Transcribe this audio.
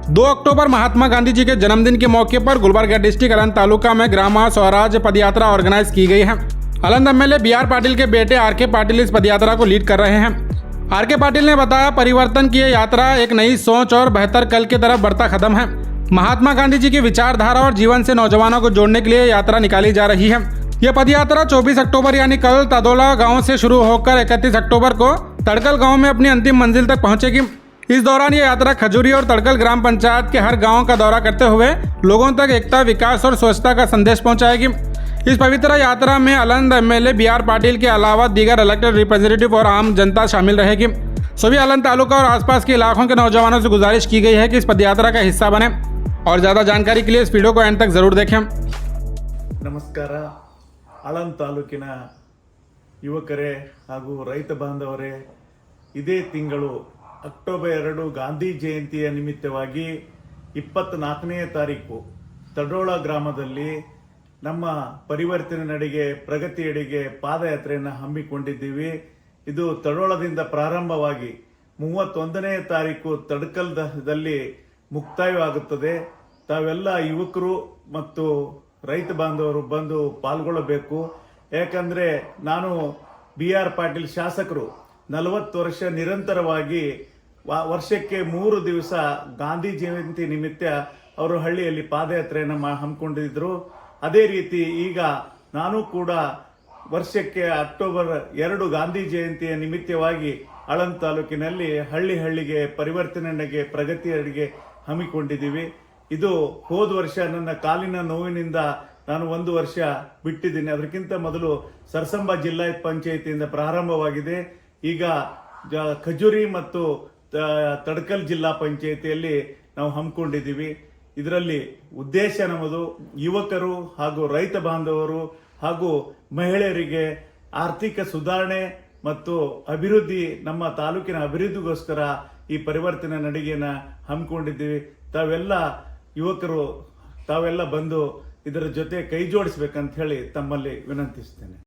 2 अक्टूबर महात्मा गांधी जी के जन्मदिन के मौके पर गुलबर्गा डिस्ट्रिक्ट अलंद तालुका में ग्राम स्वराज पदयात्रा ऑर्गेनाइज की गई है। अलंद एमएलए BR पाटिल के बेटे RK पाटिल इस पदयात्रा को लीड कर रहे हैं। RK पाटिल ने बताया, परिवर्तन की ये यात्रा एक नई सोच और बेहतर कल की तरफ बढ़ता कदम है। महात्मा गांधी जी की विचारधारा और जीवन से नौजवानों को जोड़ने के लिए यात्रा निकाली जा रही है। यह पदयात्रा 24 अक्टूबर यानी कल तदोला गांव से शुरू होकर 31 अक्टूबर को तड़कल गांव में अपनी अंतिम मंजिल तक पहुंचेगी। इस दौरान ये यात्रा खजूरी और तड़कल ग्राम पंचायत के हर गांव का दौरा करते हुए लोगों तक एकता, विकास और स्वच्छता का संदेश पहुंचाएगी। इस पवित्र यात्रा में अलंद एमएलए BR पाटिल के अलावा दीगर इलेक्टेड रिप्रेजेंटेटिव और आम जनता शामिल रहेगी। सभी अलंद तालुका और आसपास के इलाकों के नौजवानों से गुजारिश की गई है कि इस पदयात्रा का हिस्सा बने और ज़्यादा जानकारी के लिए इस वीडियो को एंड तक जरूर देखें। ನಮಸ್ಕಾರ. ಆಳಂದ ತಾಲೂಕಿನ ಯುವಕರೇ ಹಾಗೂ ರೈತ ಬಾಂಧವರೇ, ಇದೇ ತಿಂಗಳು ಅಕ್ಟೋಬರ್ 2 ಗಾಂಧಿ ಜಯಂತಿಯ ನಿಮಿತ್ತವಾಗಿ 24ನೇ ತಾರೀಕು ತಡೋಳ ಗ್ರಾಮದಲ್ಲಿ ನಮ್ಮ ಪರಿವರ್ತನೆ ನಡೆಗೆ ಪ್ರಗತಿಯೆಡೆಗೆ ಪಾದಯಾತ್ರೆಯನ್ನು ಹಮ್ಮಿಕೊಂಡಿದ್ದೀವಿ. ಇದು ತಡೋಳದಿಂದ ಪ್ರಾರಂಭವಾಗಿ 31ನೇ ತಾರೀಕು ತಡಕಲ್ದಲ್ಲಿ ಮುಕ್ತಾಯವಾಗುತ್ತದೆ. ತಾವೆಲ್ಲ ಯುವಕರು ಮತ್ತು ರೈತ ಬಾಂಧವರು ಬಂದು ಪಾಲ್ಗೊಳ್ಳಬೇಕು. ಯಾಕಂದರೆ ನಾನು BR ಪಾಟೀಲ್ ಶಾಸಕರು 40 ವರ್ಷ ನಿರಂತರವಾಗಿ ವರ್ಷಕ್ಕೆ 3 ದಿವಸ ಗಾಂಧಿ ಜಯಂತಿ ನಿಮಿತ್ತ ಅವರು ಹಳ್ಳಿಯಲ್ಲಿ ಪಾದಯಾತ್ರೆಯನ್ನು ಹಮ್ಮಿಕೊಂಡಿದ್ರು. ಅದೇ ರೀತಿ ಈಗ ನಾನು ಕೂಡ ವರ್ಷಕ್ಕೆ ಅಕ್ಟೋಬರ್ 2 ಗಾಂಧಿ ಜಯಂತಿಯ ನಿಮಿತ್ತವಾಗಿ ಆಳಂದ ತಾಲೂಕಿನಲ್ಲಿ ಹಳ್ಳಿಗೆ ಪರಿವರ್ತನೆಗೆ ಪ್ರಗತಿಯೆಡೆಗೆ ಹಮ್ಮಿಕೊಂಡಿದ್ದೀವಿ. ಇದು ಹೋದ ವರ್ಷ ನನ್ನ ಕಾಲಿನ ನೋವಿನಿಂದ ನಾನು 1 ವರ್ಷ ಬಿಟ್ಟಿದ್ದೀನಿ. ಅದಕ್ಕಿಂತ ಮೊದಲು ಸರಸಂಬ ಜಿಲ್ಲಾ ಪಂಚಾಯಿತಿಯಿಂದ ಪ್ರಾರಂಭವಾಗಿದೆ. ಈಗ ಖಜೂರಿ ಮತ್ತು ತಡಕಲ್ ಜಿಲ್ಲಾ ಪಂಚಾಯಿತಿಯಲ್ಲಿ ನಾವು ಹಮ್ಮಿಕೊಂಡಿದ್ದೀವಿ. ಇದರಲ್ಲಿ ಉದ್ದೇಶ ನಮ್ಮದು ಯುವಕರು ಹಾಗೂ ರೈತ ಬಾಂಧವರು ಹಾಗೂ ಮಹಿಳೆಯರಿಗೆ ಆರ್ಥಿಕ ಸುಧಾರಣೆ ಮತ್ತು ಅಭಿವೃದ್ಧಿ, ನಮ್ಮ ತಾಲೂಕಿನ ಅಭಿವೃದ್ಧಿಗೋಸ್ಕರ ಈ ಪರಿವರ್ತನೆ ನಡಿಗೆಯನ್ನು ಹಮ್ಮಿಕೊಂಡಿದ್ದೀವಿ. ತಾವೆಲ್ಲ ಯುವಕರು ತಾವೆಲ್ಲ ಬಂದು ಇದರ ಜೊತೆ ಕೈ ಜೋಡಿಸ್ಬೇಕಂತ ಹೇಳಿ ತಮ್ಮಲ್ಲಿ ವಿನಂತಿಸ್ತೇನೆ.